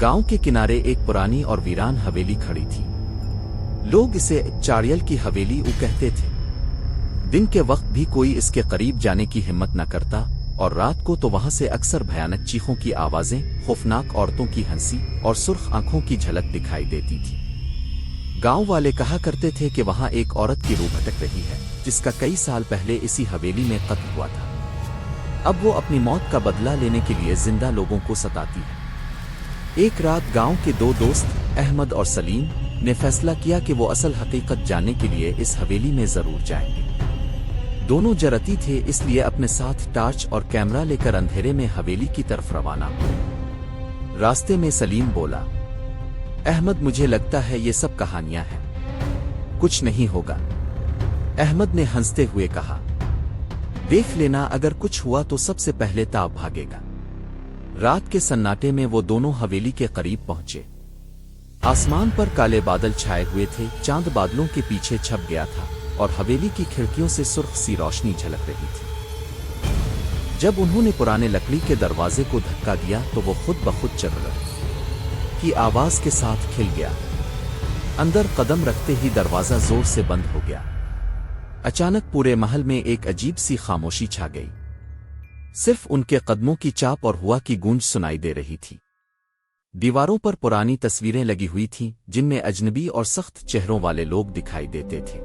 गांव के किनारे एक पुरानी और वीरान हवेली खड़ी थी। लोग इसे चाड़ियल की हवेली कहते थे। दिन के वक्त भी कोई इसके करीब जाने की हिम्मत न करता और रात को तो वहां से अक्सर भयानक चीखों की आवाजें, खौफनाक औरतों की हंसी और सुर्ख आंखों की झलक दिखाई देती थी। गांव वाले कहा करते थे कि वहां एक औरत की रूह भटक रही है जिसका कई साल पहले इसी हवेली में कत्ल हुआ था। अब वो अपनी मौत का बदला लेने के लिए जिंदा लोगों को सताती है। एक रात गांव के दो दोस्त अहमद और सलीम ने फैसला किया कि वो असल हकीकत जानने के लिए इस हवेली में जरूर जाएंगे। दोनों जरती थे, इसलिए अपने साथ टार्च और कैमरा लेकर अंधेरे में हवेली की तरफ रवाना हुए। रास्ते में सलीम बोला, अहमद मुझे लगता है ये सब कहानियां हैं, कुछ नहीं होगा। अहमद ने हंसते हुए कहा, देख लेना, अगर कुछ हुआ तो सबसे पहले ताब भागेगा। रात के सन्नाटे में वो दोनों हवेली के करीब पहुंचे। आसमान पर काले बादल छाए हुए थे, चांद बादलों के पीछे छप गया था और हवेली की खिड़कियों से सुर्ख सी रोशनी झलक रही थी। जब उन्होंने पुराने लकड़ी के दरवाजे को धक्का दिया तो वो खुद ब खुद चर्र की आवाज के साथ खिल गया। अंदर कदम रखते ही दरवाजा जोर से बंद हो गया। अचानक पूरे महल में एक अजीब सी खामोशी छा गई। सिर्फ उनके कदमों की चाप और हवा की गूंज सुनाई दे रही थी। दीवारों पर पुरानी तस्वीरें लगी हुई थीं जिनमें अजनबी और सख्त चेहरों वाले लोग दिखाई देते थे।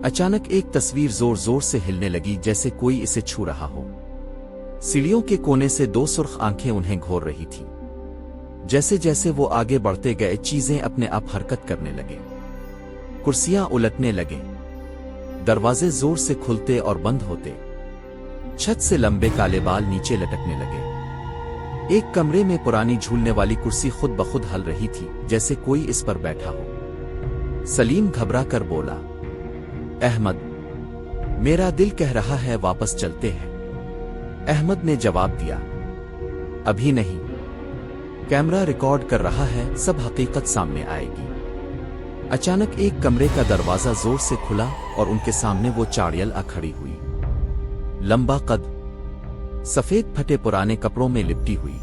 अचानक एक तस्वीर जोर जोर से हिलने लगी, जैसे कोई इसे छू रहा हो। सीढ़ियों के कोने से दो सुर्ख आंखें उन्हें घोर रही थीं। जैसे जैसे वो आगे बढ़ते गए, चीजें अपने आप हरकत करने लगे। कुर्सियां उलटने लगे, दरवाजे जोर से खुलते और बंद होते, छत से लंबे काले बाल नीचे लटकने लगे। एक कमरे में पुरानी झूलने वाली कुर्सी खुद ब खुद हल रही थी, जैसे कोई इस पर बैठा हो। सलीम घबरा कर बोला, अहमद, मेरा दिल कह रहा है वापस चलते हैं। अहमद ने जवाब दिया, अभी नहीं, कैमरा रिकॉर्ड कर रहा है, सब हकीकत सामने आएगी। अचानक एक कमरे का दरवाजा जोर से खुला और उनके सामने वो चाड़ियल आ खड़ी हुई। लंबा कद, सफेद फटे पुराने कपड़ों में लिपटी हुई,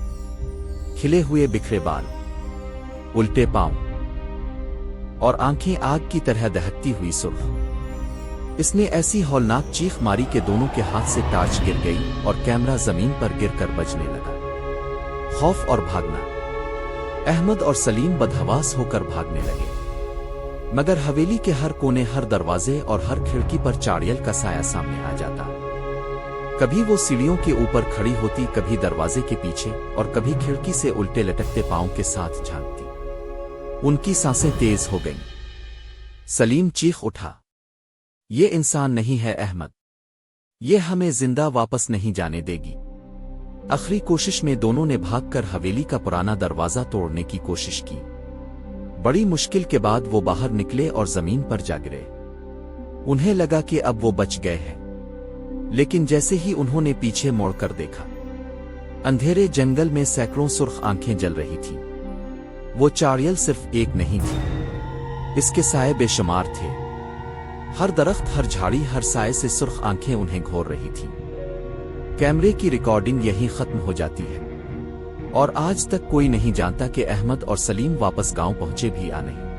खिले हुए बिखरे बाल, उल्टे पांव और आंखें आग की तरह दहकती हुई सुर्ख। इसने ऐसी हौलनाक चीख मारी कि दोनों के हाथ से टार्च गिर गई और कैमरा जमीन पर गिरकर बजने लगा। खौफ और भागना। अहमद और सलीम बदहवास होकर भागने लगे, मगर हवेली के हर कोने, हर दरवाजे और हर खिड़की पर चाड़ियल का साया सामने आ जाता। कभी वो सीढ़ियों के ऊपर खड़ी होती, कभी दरवाजे के पीछे और कभी खिड़की से उल्टे लटकते पांव के साथ झांकती। उनकी सांसें तेज हो गईं। सलीम चीख उठा, ये इंसान नहीं है अहमद, ये हमें जिंदा वापस नहीं जाने देगी। आखिरी कोशिश में दोनों ने भागकर हवेली का पुराना दरवाजा तोड़ने की कोशिश की। बड़ी मुश्किल के बाद वो बाहर निकले और जमीन पर जा गिरे। उन्हें लगा कि अब वो बच गए हैं, लेकिन जैसे ही उन्होंने पीछे मोड़कर देखा, अंधेरे जंगल में सैकड़ों सुर्ख आंखें जल रही थीं। वो चाड़ियल सिर्फ एक नहीं थी, इसके साए बेशुमार थे। हर दरख्त, हर झाड़ी, हर साए से सुर्ख आंखें उन्हें घोर रही थीं। कैमरे की रिकॉर्डिंग यहीं खत्म हो जाती है और आज तक कोई नहीं जानता कि अहमद और सलीम वापस गांव पहुंचे भी या नहीं।